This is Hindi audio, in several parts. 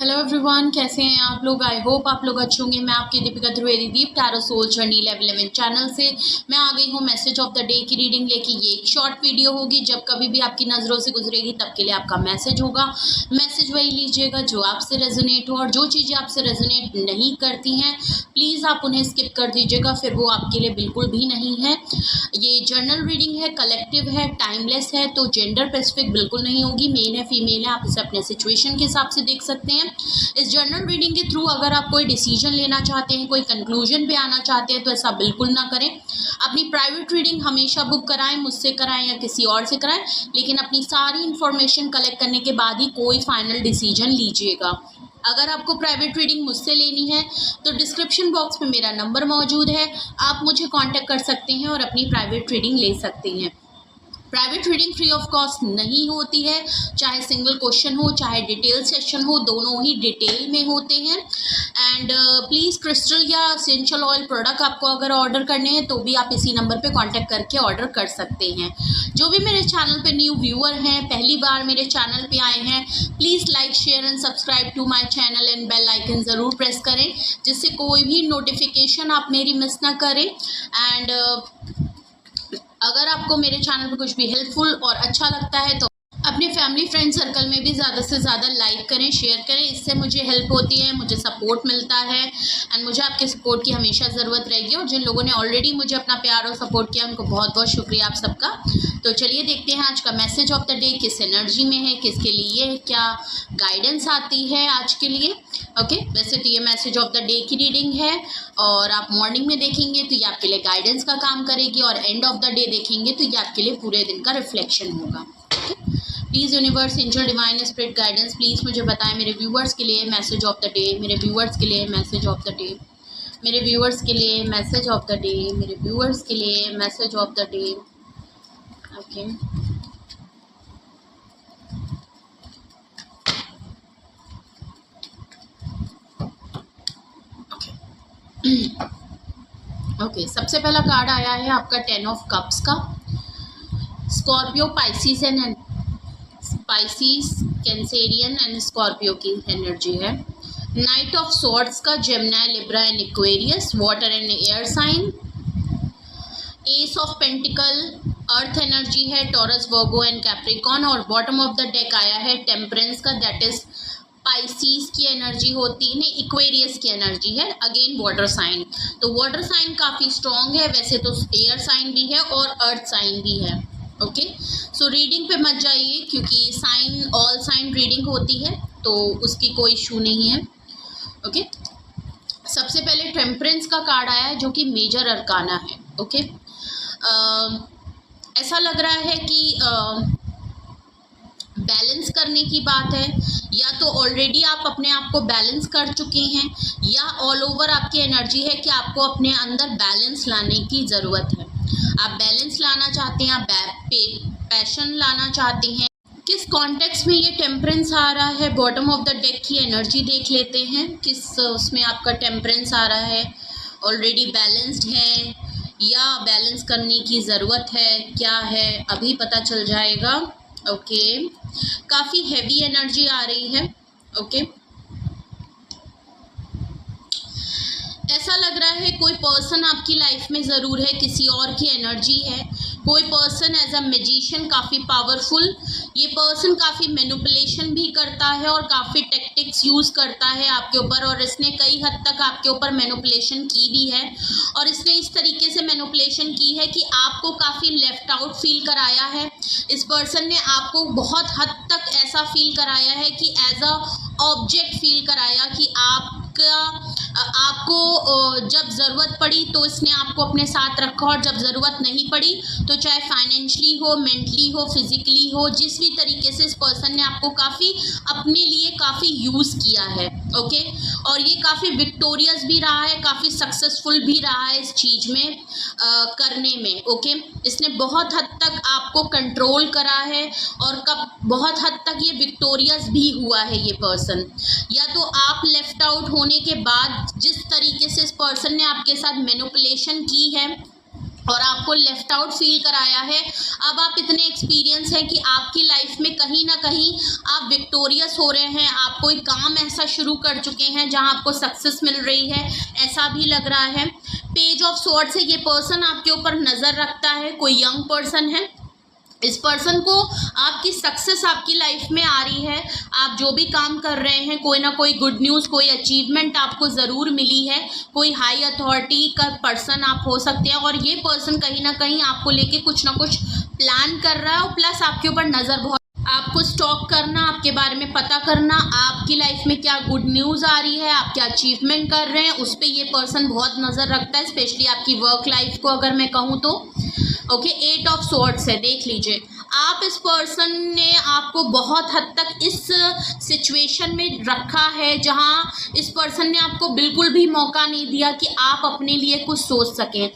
हेलो एवरीवन, कैसे हैं आप लोग। आई होप आप लोग अच्छे होंगे। मैं आपकी Deepika Trivedi Deep tarot soul journey level 11 channel से मैं आ गई हूँ मैसेज ऑफ द डे की रीडिंग लेके। ये एक शॉर्ट वीडियो होगी, जब कभी भी आपकी नज़रों से गुजरेगी तब के लिए आपका मैसेज होगा। मैसेज वही लीजिएगा जो आपसे रेजोनेट हो, और जो चीज़ें आपसे रेजोनेट नहीं करती हैं प्लीज़ आप उन्हें स्किप कर दीजिएगा, फिर वो आपके लिए बिल्कुल भी नहीं है। ये जर्नल रीडिंग है, कलेक्टिव है, टाइमलेस है, तो जेंडर स्पेसिफिक बिल्कुल नहीं होगी। मेल है, फीमेल है, आप इसे अपने सिचुएशन के हिसाब से देख सकते हैं। इस जर्नल रीडिंग के थ्रू अगर आप कोई डिसीजन लेना चाहते हैं, कोई कंक्लूजन पे आना चाहते हैं, तो ऐसा बिल्कुल ना करें। अपनी प्राइवेट रीडिंग हमेशा बुक कराएं, मुझसे कराएं या किसी और से कराएं, लेकिन अपनी सारी इन्फॉर्मेशन कलेक्ट करने के बाद ही कोई फाइनल डिसीजन लीजिएगा। अगर आपको प्राइवेट रीडिंग मुझसे लेनी है तो डिस्क्रिप्शन बॉक्स में मेरा नंबर मौजूद है, आप मुझे कांटेक्ट कर सकते हैं और अपनी प्राइवेट रीडिंग ले सकते हैं। Private reading free of cost नहीं होती है, चाहे सिंगल क्वेश्चन हो चाहे डिटेल सेशन हो, दोनों ही डिटेल में होते हैं। एंड प्लीज़ क्रिस्टल या एसेंशियल ऑयल प्रोडक्ट आपको अगर ऑर्डर करने हैं तो भी आप इसी नंबर पे कांटेक्ट करके ऑर्डर कर सकते हैं। जो भी मेरे चैनल पे न्यू व्यूअर हैं, पहली बार मेरे चैनल पे आए हैं, please like share and subscribe to my channel and bell icon ज़रूर प्रेस करें, जिससे कोई भी नोटिफिकेशन आप मेरी मिस ना करें। एंड अगर आपको मेरे चैनल पर कुछ भी हेल्पफुल और अच्छा लगता है तो अपने फैमिली फ्रेंड सर्कल में भी ज़्यादा से ज़्यादा लाइक करें, शेयर करें, इससे मुझे हेल्प होती है, मुझे सपोर्ट मिलता है। एंड मुझे आपके सपोर्ट की हमेशा ज़रूरत रहेगी, और जिन लोगों ने ऑलरेडी मुझे अपना प्यार और सपोर्ट किया उनको बहुत बहुत शुक्रिया आप सबका। तो चलिए देखते हैं आज का मैसेज ऑफ द डे किस एनर्जी में है, किसके लिए क्या गाइडेंस आती है आज के लिए। ओके, वैसे तो ये मैसेज ऑफ द डे की रीडिंग है, और आप मॉर्निंग में देखेंगे तो ये आपके लिए गाइडेंस का काम करेगी, और एंड ऑफ द डे देखेंगे तो ये आपके लिए पूरे दिन का रिफ्लेक्शन होगा। Please universe, angel, divine spirit guidance, please मुझे बताएं मेरे व्यूवर्स के लिए मैसेज ऑफ द डे, मेरे व्यूवर्स के लिए मैसेज ऑफ द डे, मेरे व्यूवर्स के लिए मैसेज ऑफ द डे, मेरे व्यूवर्स के लिए message of the day. Okay, okay, सबसे पहला कार्ड आया है आपका 10 ऑफ कप्स का। Scorpio, Pisces and species, Cancerian and Scorpio की एनर्जी है। नाइट ऑफ सॉर्ड्स का Gemini, Libra and Aquarius, water and air sign. Ace of pentacle, earth energy है, टॉरस, वर्गो एंड कैप्रिकॉन। और बॉटम ऑफ द डेक आया है टेम्परेंस का, दैट इज पाइसिस की एनर्जी होती है, नहीं इक्वेरियस की एनर्जी है, अगेन वाटर साइन। तो वाटर साइन काफ़ी स्ट्रॉन्ग है, वैसे तो एयर साइन भी है और अर्थ साइन भी है। ओके, सो रीडिंग पे मत जाइए, क्योंकि साइन ऑल साइन रीडिंग होती है तो उसकी कोई इशू नहीं है। ओके, सबसे पहले टेम्परेंस का कार्ड आया है जो कि मेजर अरकाना है। ओके, ऐसा लग रहा है कि बैलेंस करने की बात है, या तो ऑलरेडी आप अपने आप को बैलेंस कर चुके हैं, या ऑल ओवर आपकी एनर्जी है कि आपको अपने अंदर बैलेंस लाने की ज़रूरत है। आप बैलेंस लाना चाहते हैं, आप पैशन लाना चाहते हैं। किस कॉन्टेक्स्ट में ये टेम्परेंस आ रहा है, बॉटम ऑफ द डेक की एनर्जी देख लेते हैं, किस उसमें आपका टेम्परेंस आ रहा है। ऑलरेडी बैलेंस्ड है या बैलेंस करने की ज़रूरत है, क्या है अभी पता चल जाएगा। ओके, काफ़ी हैवी एनर्जी आ रही है। ओके, ऐसा लग रहा है कोई पर्सन आपकी लाइफ में ज़रूर है, किसी और की एनर्जी है। कोई पर्सन एज अ मैजिशियन, काफ़ी पावरफुल, ये पर्सन काफ़ी मैनिपुलेशन भी करता है और काफ़ी टेक्टिक्स यूज़ करता है आपके ऊपर, और इसने कई हद तक आपके ऊपर मैनिपुलेशन की भी है। और इसने इस तरीके से मैनिपुलेशन की है कि आपको काफ़ी लेफ्ट आउट फील कराया है। इस पर्सन ने आपको बहुत हद तक ऐसा फील कराया है कि एज अ ऑब्जेक्ट फील कराया, कि आपको जब ज़रूरत पड़ी तो इसने आपको अपने साथ रखा, और जब ज़रूरत नहीं पड़ी तो चाहे फाइनेंशियली हो, मेंटली हो, फिजिकली हो, जिस भी तरीके से इस पर्सन ने आपको काफ़ी अपने लिए काफ़ी यूज़ किया है। ओके, और ये काफ़ी विक्टोरियस भी रहा है, काफ़ी सक्सेसफुल भी रहा है इस चीज़ में करने में। ओके, इसने बहुत हद तक आपको कंट्रोल करा है, और बहुत हद तक ये विक्टोरियस भी हुआ है ये पर्सन। या तो आप लेफ्ट आउट होने के बाद जिस तरीके से इस पर्सन ने आपके साथ मैनिपुलेशन की है, और आपको लेफ्ट आउट फील कराया है। अब आप इतने एक्सपीरियंस हैं कि आपकी लाइफ में कहीं ना कहीं आप विक्टोरियस हो रहे हैं, आप कोई काम ऐसा शुरू कर चुके हैं जहां आपको सक्सेस मिल रही है, ऐसा भी लग रहा है। पेज ऑफ स्वॉर्ड्स से ये पर्सन आपके ऊपर नज़र रखता है, कोई यंग पर्सन है। इस पर्सन को आपकी सक्सेस आपकी लाइफ में आ रही है, आप जो भी काम कर रहे हैं कोई ना कोई गुड न्यूज़, कोई अचीवमेंट आपको ज़रूर मिली है। कोई हाई अथॉरिटी का पर्सन आप हो सकते हैं और ये पर्सन कहीं ना कहीं आपको लेके कुछ ना कुछ प्लान कर रहा है और प्लस आपके ऊपर नज़र बहुत, आपको स्टॉक करना, आपके बारे में पता करना, आपकी लाइफ में क्या गुड न्यूज़ आ रही है, आप क्या अचीवमेंट कर रहे हैं, उस पर ये पर्सन बहुत नज़र रखता है, स्पेशली आपकी वर्क लाइफ को अगर मैं कहूँ तो। ओके, 8 ऑफ स्वॉर्ड्स है, देख लीजिए। आप इस पर्सन ने आपको बहुत हद तक इस सिचुएशन में रखा है जहां इस पर्सन ने आपको बिल्कुल भी मौका नहीं दिया कि आप अपने लिए कुछ सोच सकें।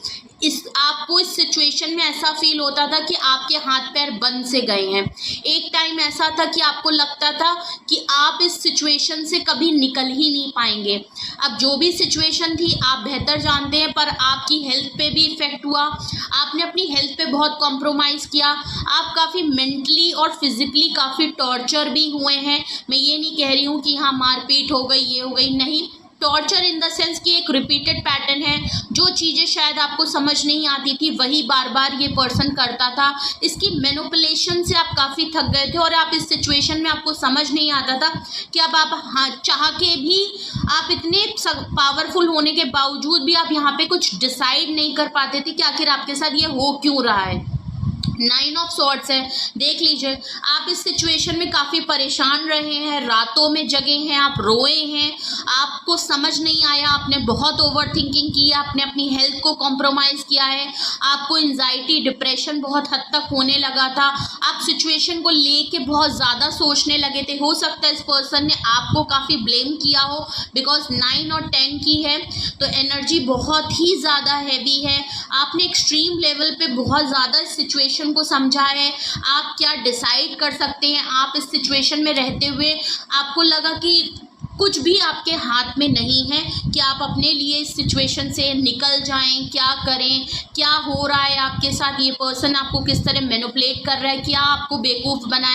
आपको इस सिचुएशन में ऐसा फील होता था कि आपके हाथ पैर बंद से गए हैं। एक टाइम ऐसा था कि आपको लगता था कि आप इस सिचुएशन से कभी निकल ही नहीं पाएंगे। अब जो भी सिचुएशन थी आप बेहतर जानते हैं, पर आपकी हेल्थ पे भी इफ़ेक्ट हुआ, आपने अपनी हेल्थ पे बहुत कॉम्प्रोमाइज़ किया, आप काफ़ी मेंटली और फिज़िकली काफ़ी टॉर्चर भी हुए हैं। मैं ये नहीं कह रही हूँ कि हाँ मारपीट हो गई, ये हो गई, नहीं। टॉर्चर इन द सेंस कि एक रिपीटेड पैटर्न है, जो चीज़ें शायद आपको समझ नहीं आती थी वही बार बार ये पर्सन करता था। इसकी मैनिपुलेशन से आप काफ़ी थक गए थे और आप इस सिचुएशन में आपको समझ नहीं आता था कि अब आप हाँ चाह के भी आप इतने पावरफुल होने के बावजूद भी आप यहाँ पे कुछ डिसाइड नहीं कर पाते थे कि आखिर आपके साथ ये हो क्यों रहा है। 9 ऑफ स्वॉर्ड्स है, देख लीजिए। आप इस सिचुएशन में काफ़ी परेशान रहे हैं, रातों में जगे हैं, आप रोए हैं, आपको समझ नहीं आया, आपने बहुत ओवर थिंकिंग की, आपने अपनी हेल्थ को कॉम्प्रोमाइज़ किया है, आपको एंजाइटी डिप्रेशन बहुत हद तक होने लगा था, आप सिचुएशन को लेके बहुत ज़्यादा सोचने लगे थे। हो सकता है इस पर्सन ने आपको काफ़ी ब्लेम किया हो, बिकॉज 9 और 10 की है तो एनर्जी बहुत ही ज़्यादा हैवी है। आपने एक्सट्रीम लेवल पे बहुत ज़्यादा इस सिचुएशन को समझा है, आप क्या डिसाइड कर सकते हैं। आप इस सिचुएशन में रहते हुए आपको लगा कि कुछ भी आपके हाथ में नहीं है कि आप अपने लिए इस सिचुएशन से निकल जाएं, क्या करें, क्या हो रहा है आपके साथ, ये पर्सन आपको किस तरह मैनिपुलेट कर रहा है, क्या आपको बेवकूफ़ बनाए।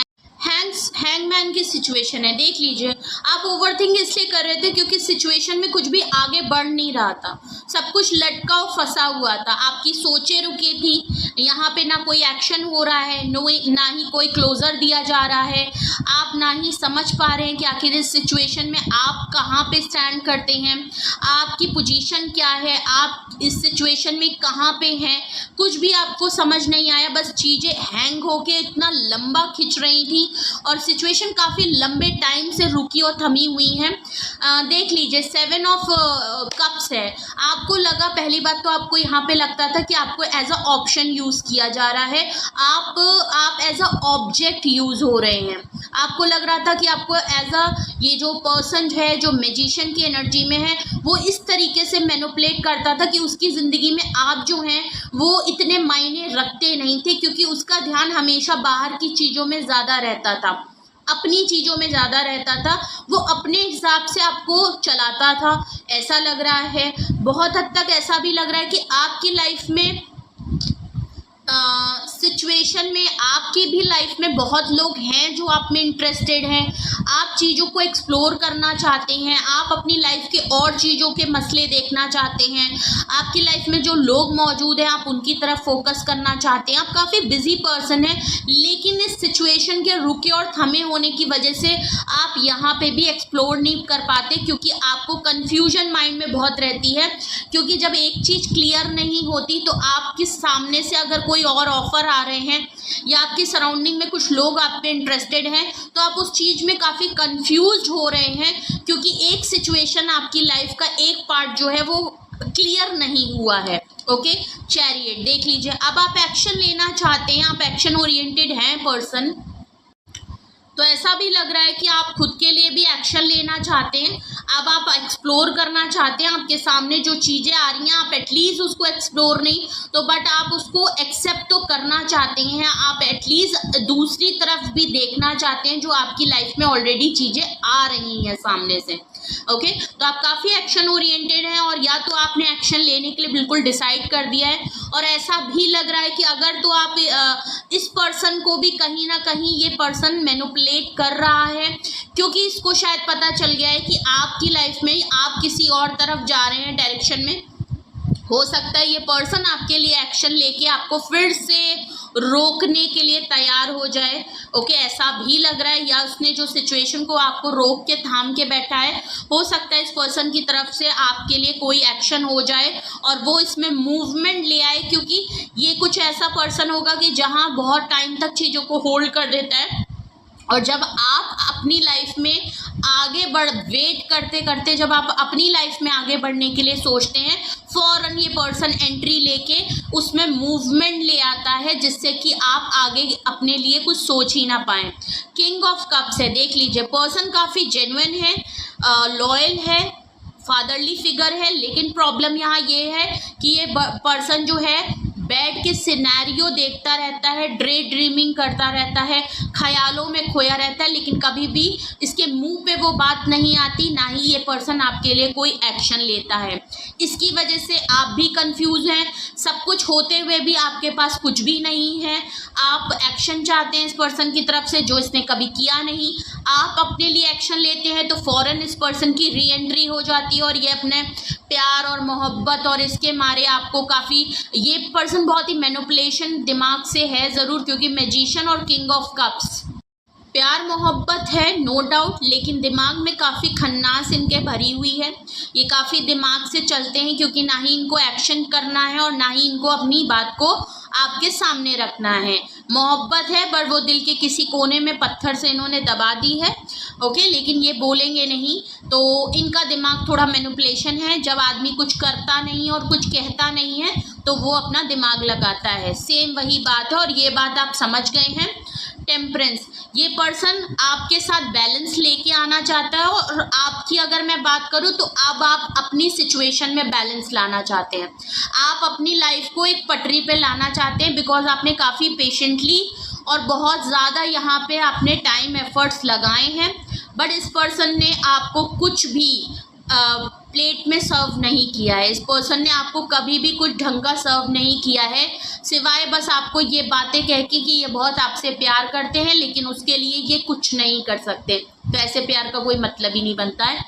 हैंगमैन की सिचुएशन है, देख लीजिए। आप ओवरथिंक इसलिए कर रहे थे क्योंकि सिचुएशन में कुछ भी आगे बढ़ नहीं रहा था, सब कुछ लटका और फंसा हुआ था, आपकी सोचें रुकी थी, यहाँ पे ना कोई एक्शन हो रहा है, ना ही कोई क्लोजर दिया जा रहा है, आप ना ही समझ पा रहे हैं कि आखिर इस सिचुएशन में आप कहाँ पे स्टैंड करते हैं, आपकी पोजीशन क्या है, आप इस सिचुएशन में कहाँ पे हैं, कुछ भी आपको समझ नहीं आया। बस चीज़ें हैंग होके इतना लंबा खिंच रही थी और सिचुएशन काफ़ी लंबे टाइम से रुकी और थमी हुई हैं। देख लीजिए 7 ऑफ कप्स है। आपको लगा, पहली बात तो आपको यहाँ पे लगता था कि आपको एज अ ऑप्शन यूज़ किया जा रहा है, आप एज अ ऑब्जेक्ट यूज़ हो रहे हैं। आपको लग रहा था कि आपको एज अ ये जो पर्सन है जो मैजिशियन की एनर्जी में है वो इस तरीके से मैनिपुलेट करता था कि उसकी ज़िंदगी में आप जो हैं वो इतने मायने रखते नहीं थे, क्योंकि उसका ध्यान हमेशा बाहर की चीज़ों में ज़्यादा रहता था, अपनी चीज़ों में ज़्यादा रहता था, वो अपने हिसाब से आपको चलाता था। ऐसा लग रहा है, बहुत हद तक ऐसा भी लग रहा है कि आपकी लाइफ में सिचुएशन में आपकी भी लाइफ में बहुत लोग हैं जो आप में इंटरेस्टेड हैं, आप चीज़ों को एक्सप्लोर करना चाहते हैं, आप अपनी लाइफ के और चीज़ों के मसले देखना चाहते हैं, आपकी लाइफ में जो लोग मौजूद हैं आप उनकी तरफ फोकस करना चाहते हैं, आप काफ़ी बिजी पर्सन हैं, लेकिन इस सिचुएशन के रुके और थमे होने की वजह से आप यहाँ पे भी एक्सप्लोर नहीं कर पाते, क्योंकि आपको कन्फ्यूजन माइंड में बहुत रहती है। क्योंकि जब एक चीज़ क्लियर नहीं होती तो आपके सामने से अगर कोई और ऑफर आ रहे हैं या आपकी सराउंडिंग में कुछ लोग आप पे इंटरेस्टेड हैं तो आप उस चीज़ में काफ़ी कंफ्यूज हो रहे हैं, क्योंकि एक सिचुएशन आपकी लाइफ का एक पार्ट जो है वो क्लियर नहीं हुआ है। ओके, चैरियट देख लीजिए। अब आप एक्शन लेना चाहते हैं, आप एक्शन ओरिएंटेड हैं पर्सन, तो ऐसा भी लग रहा है कि आप खुद के लिए भी एक्शन लेना चाहते हैं। अब आप एक्सप्लोर करना चाहते हैं, आपके सामने जो चीज़ें आ रही हैं आप एटलीस्ट उसको एक्सप्लोर नहीं तो बट आप उसको एक्सेप्ट तो करना चाहते हैं, आप एटलीस्ट दूसरी तरफ भी देखना चाहते हैं जो आपकी लाइफ में ऑलरेडी चीज़ें आ रही हैं सामने से। ओके, तो आप काफ़ी एक्शन ओरिएंटेड हैं और या तो आपने एक्शन लेने के लिए बिल्कुल डिसाइड कर दिया है और ऐसा भी लग रहा है कि अगर तो आप इस पर्सन को भी कहीं ना कहीं ये पर्सन मैनिपुलेट कर रहा है, क्योंकि इसको शायद पता चल गया है कि आपकी लाइफ में आप किसी और तरफ जा रहे हैं डायरेक्शन में। हो सकता है ये पर्सन आपके लिए एक्शन लेके आपको फिर से रोकने के लिए तैयार हो जाए। ओके, ऐसा भी लग रहा है, या उसने जो सिचुएशन को आपको रोक के थाम के बैठा है, हो सकता है इस पर्सन की तरफ से आपके लिए कोई एक्शन हो जाए और वो इसमें मूवमेंट ले आए, क्योंकि ये कुछ ऐसा पर्सन होगा कि जहाँ बहुत टाइम तक चीज़ों को होल्ड कर देता है और जब आप अपनी लाइफ में वेट करते करते जब आप अपनी लाइफ में आगे बढ़ने के लिए सोचते हैं, फौरन ये पर्सन एंट्री लेके उसमें मूवमेंट ले आता है जिससे कि आप आगे अपने लिए कुछ सोच ही ना पाएं। किंग ऑफ कप्स है, देख लीजिए पर्सन काफ़ी जेन्युइन है, लॉयल है, फादरली फिगर है, लेकिन प्रॉब्लम यहाँ ये है कि ये पर्सन जो है बैठ के सिनेरियो देखता रहता है, ड्रीमिंग करता रहता है, ख्यालों में खोया रहता है, लेकिन कभी भी इसके मुंह पे वो बात नहीं आती, ना ही ये पर्सन आपके लिए कोई एक्शन लेता है। इसकी वजह से आप भी कंफ्यूज हैं, सब कुछ होते हुए भी आपके पास कुछ भी नहीं है। आप एक्शन चाहते हैं इस पर्सन की तरफ से जो इसने कभी किया नहीं, आप अपने लिए एक्शन लेते हैं तो फौरन इस पर्सन की री एंट्री हो जाती है और ये अपने प्यार और मोहब्बत और इसके मारे आपको काफ़ी, ये पर्सन बहुत ही मैनिपुलेशन दिमाग से है ज़रूर, क्योंकि मैजिशियन और किंग ऑफ कप्स प्यार मोहब्बत है नो डाउट, लेकिन दिमाग में काफ़ी खन्नास इनके भरी हुई है। ये काफ़ी दिमाग से चलते हैं क्योंकि ना ही इनको एक्शन करना है और ना ही इनको अपनी बात को आपके सामने रखना है। मोहब्बत है पर वो दिल के किसी कोने में पत्थर से इन्होंने दबा दी है। ओके, लेकिन ये बोलेंगे नहीं, तो इनका दिमाग थोड़ा मैनिपुलेशन है। जब आदमी कुछ करता नहीं और कुछ कहता नहीं है तो वो अपना दिमाग लगाता है, सेम वही बात है और ये बात आप समझ गए हैं। टेम्परेंस, ये पर्सन आपके साथ बैलेंस लेके आना चाहता है और आपकी अगर मैं बात करूं तो अब आप अपनी सिचुएशन में बैलेंस लाना चाहते हैं, आप अपनी लाइफ को एक पटरी पे लाना चाहते हैं, बिकॉज आपने काफ़ी पेशेंटली और बहुत ज़्यादा यहाँ पे आपने टाइम एफर्ट्स लगाए हैं, बट इस पर्सन ने आपको कुछ भी प्लेट में सर्व नहीं किया है। इस पर्सन ने आपको कभी भी कुछ ढंग का सर्व नहीं किया है, सिवाय बस आपको ये बातें कह के कि ये बहुत आपसे प्यार करते हैं, लेकिन उसके लिए ये कुछ नहीं कर सकते। तो ऐसे प्यार का कोई मतलब ही नहीं बनता है।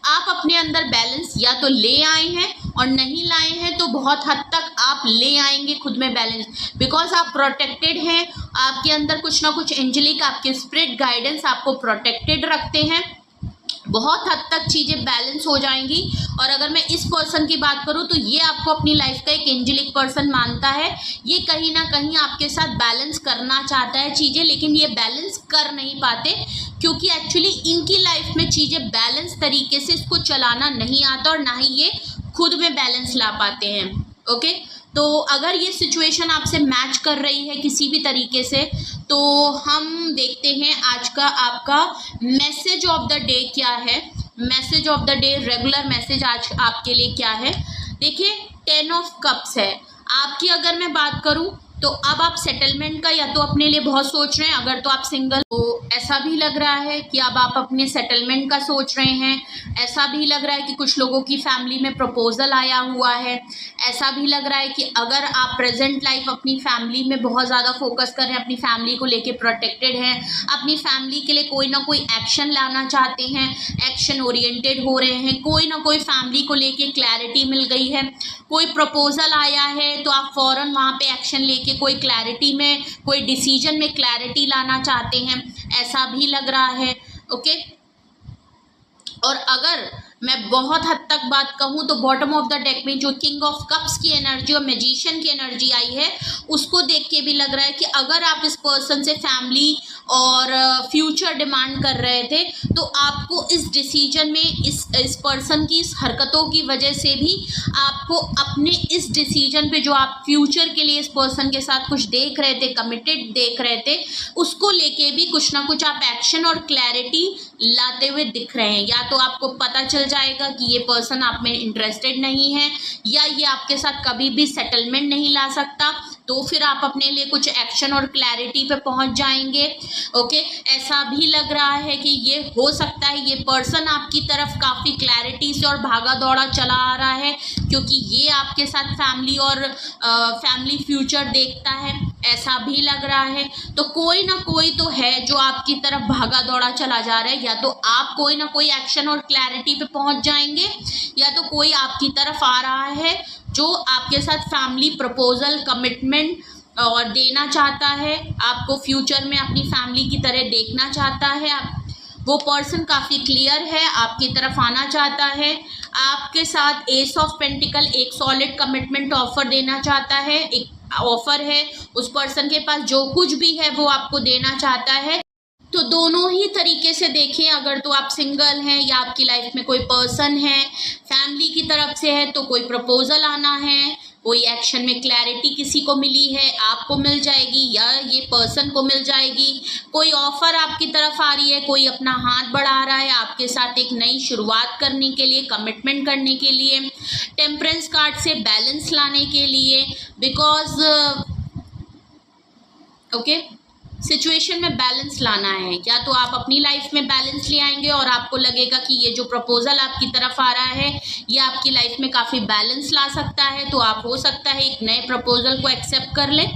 आप अपने अंदर बैलेंस या तो ले आए हैं और नहीं लाए हैं तो बहुत हद तक आप ले आएंगे खुद में बैलेंस, बिकॉज आप प्रोटेक्टेड हैं, आपके अंदर कुछ ना कुछ एंजेलिक आपके स्पिरिट गाइडेंस आपको प्रोटेक्टेड रखते हैं। बहुत हद तक चीज़ें बैलेंस हो जाएंगी। और अगर मैं इस पर्सन की बात करूं तो ये आपको अपनी लाइफ का एक एंजेलिक पर्सन मानता है, ये कहीं ना कहीं आपके साथ बैलेंस करना चाहता है चीज़ें, लेकिन ये बैलेंस कर नहीं पाते क्योंकि एक्चुअली इनकी लाइफ में चीज़ें बैलेंस तरीके से इसको चलाना नहीं आता और ना ही ये खुद में बैलेंस ला पाते हैं। ओके, तो अगर ये सिचुएशन आपसे मैच कर रही है किसी भी तरीके से तो हम देखते हैं आज का आपका मैसेज ऑफ द डे क्या है। Message of the day, regular message आज आपके लिए क्या है। देखिए 10 ऑफ कप्स है आपकी। अगर मैं बात करूं तो अब आप सेटलमेंट का या तो अपने लिए बहुत सोच रहे हैं, अगर तो आप सिंगल तो ऐसा भी लग रहा है कि अब आप अपने सेटलमेंट का सोच रहे हैं। ऐसा भी लग रहा है कि कुछ लोगों की फैमिली में प्रपोजल आया हुआ है। ऐसा भी लग रहा है कि अगर आप प्रेजेंट लाइफ अपनी फैमिली में बहुत ज़्यादा फोकस कर रहे हैं, अपनी फैमिली को लेके प्रोटेक्टेड हैं, अपनी फैमिली के लिए कोई ना कोई एक्शन लाना चाहते हैं, एक्शन ओरिएंटेड हो रहे हैं, कोई ना कोई फैमिली को लेके क्लैरिटी मिल गई है, कोई प्रपोजल आया है तो आप फ़ौरन वहाँ पे एक्शन लेके कोई क्लैरिटी में, कोई डिसीजन में क्लैरिटी लाना चाहते हैं, ऐसा भी लग रहा है। ओके, और अगर मैं बहुत हद तक बात कहूँ तो बॉटम ऑफ द डेक में जो किंग ऑफ कप्स की एनर्जी और मैजिशियन की एनर्जी आई है उसको देख के भी लग रहा है कि अगर आप इस पर्सन से फैमिली और फ्यूचर डिमांड कर रहे थे तो आपको इस डिसीजन में इस पर्सन की इस हरकतों की वजह से भी आपको अपने इस डिसीजन पे जो आप फ्यूचर के लिए इस पर्सन के साथ कुछ देख रहे थे, कमिटेड देख रहे थे, उसको लेके भी कुछ ना कुछ आप एक्शन और क्लैरिटी लाते हुए दिख रहे हैं। या तो आपको पता चल जाएगा कि ये पर्सन आप में इंटरेस्टेड नहीं है, या ये आपके साथ कभी भी सेटलमेंट नहीं ला सकता, तो फिर आप अपने लिए कुछ एक्शन और क्लैरिटी पे पहुंच जाएंगे। ओके, ऐसा भी लग रहा है कि ये हो सकता है ये पर्सन आपकी तरफ काफ़ी क्लैरिटी से और भागा दौड़ा चला आ रहा है, क्योंकि ये आपके साथ फैमिली और फैमिली फ्यूचर देखता है, ऐसा भी लग रहा है। तो कोई ना कोई तो है जो आपकी तरफ भागा दौड़ा चला जा रहा है। या तो आप कोई ना कोई एक्शन और क्लैरिटी पे पहुंच जाएंगे, या तो कोई आपकी तरफ आ रहा है जो आपके साथ फैमिली प्रपोजल, कमिटमेंट और देना चाहता है, आपको फ्यूचर में अपनी फैमिली की तरह देखना चाहता है। वो पर्सन काफ़ी क्लियर है, आपकी तरफ आना चाहता है, आपके साथ एस ऑफ पेंटिकल एक सॉलिड कमिटमेंट ऑफर देना चाहता है, एक ऑफर है उस पर्सन के पास, जो कुछ भी है वो आपको देना चाहता है। तो दोनों ही तरीके से देखें, अगर तो आप सिंगल हैं या आपकी लाइफ में कोई पर्सन है, फैमिली की तरफ से है तो कोई प्रपोजल आना है, कोई एक्शन में क्लैरिटी किसी को मिली है, आपको मिल जाएगी या ये पर्सन को मिल जाएगी। कोई ऑफर आपकी तरफ आ रही है, कोई अपना हाथ बढ़ा रहा है आपके साथ एक नई शुरुआत करने के लिए, कमिटमेंट करने के लिए, टेम्परेंस कार्ड से बैलेंस लाने के लिए, बिकॉज ओके सिचुएशन में बैलेंस लाना है। या तो आप अपनी लाइफ में बैलेंस ले आएंगे और आपको लगेगा कि ये जो प्रपोजल आपकी तरफ आ रहा है ये आपकी लाइफ में काफ़ी बैलेंस ला सकता है, तो आप हो सकता है एक नए प्रपोजल को एक्सेप्ट कर लें।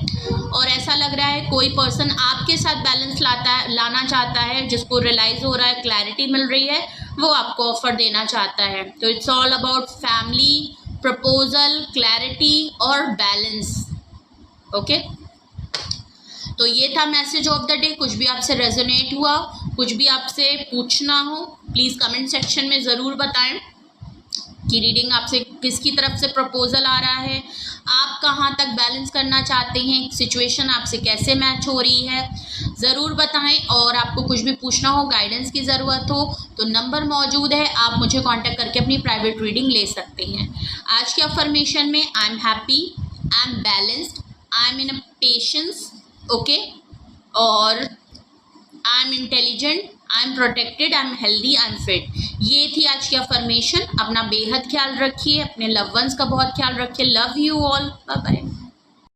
और ऐसा लग रहा है कोई पर्सन आपके साथ बैलेंस लाना चाहता है, जिसको रियलाइज़ हो रहा है, क्लैरिटी मिल रही है, वो आपको ऑफर देना चाहता है। तो it's all about family, proposal, clarity और बैलेंस। ओके, तो ये था मैसेज ऑफ द डे। कुछ भी आपसे रेजोनेट हुआ, कुछ भी आपसे पूछना हो, प्लीज़ कमेंट सेक्शन में ज़रूर बताएं कि रीडिंग आपसे किसकी तरफ से प्रपोजल आ रहा है, आप कहाँ तक बैलेंस करना चाहते हैं, सिचुएशन आपसे कैसे मैच हो रही है, ज़रूर बताएं। और आपको कुछ भी पूछना हो, गाइडेंस की ज़रूरत हो, तो नंबर मौजूद है, आप मुझे कांटेक्ट करके अपनी प्राइवेट रीडिंग ले सकते हैं। आज के अफर्मेशन में I am happy, I am balanced, I am in a patience, okay, और I am intelligent, I am protected, I am healthy, I am fit. ये थी आज की अफर्मेशन। अपना बेहद ख्याल रखिए, अपने लव वंस का बहुत ख्याल रखिए। Love you all, bye bye.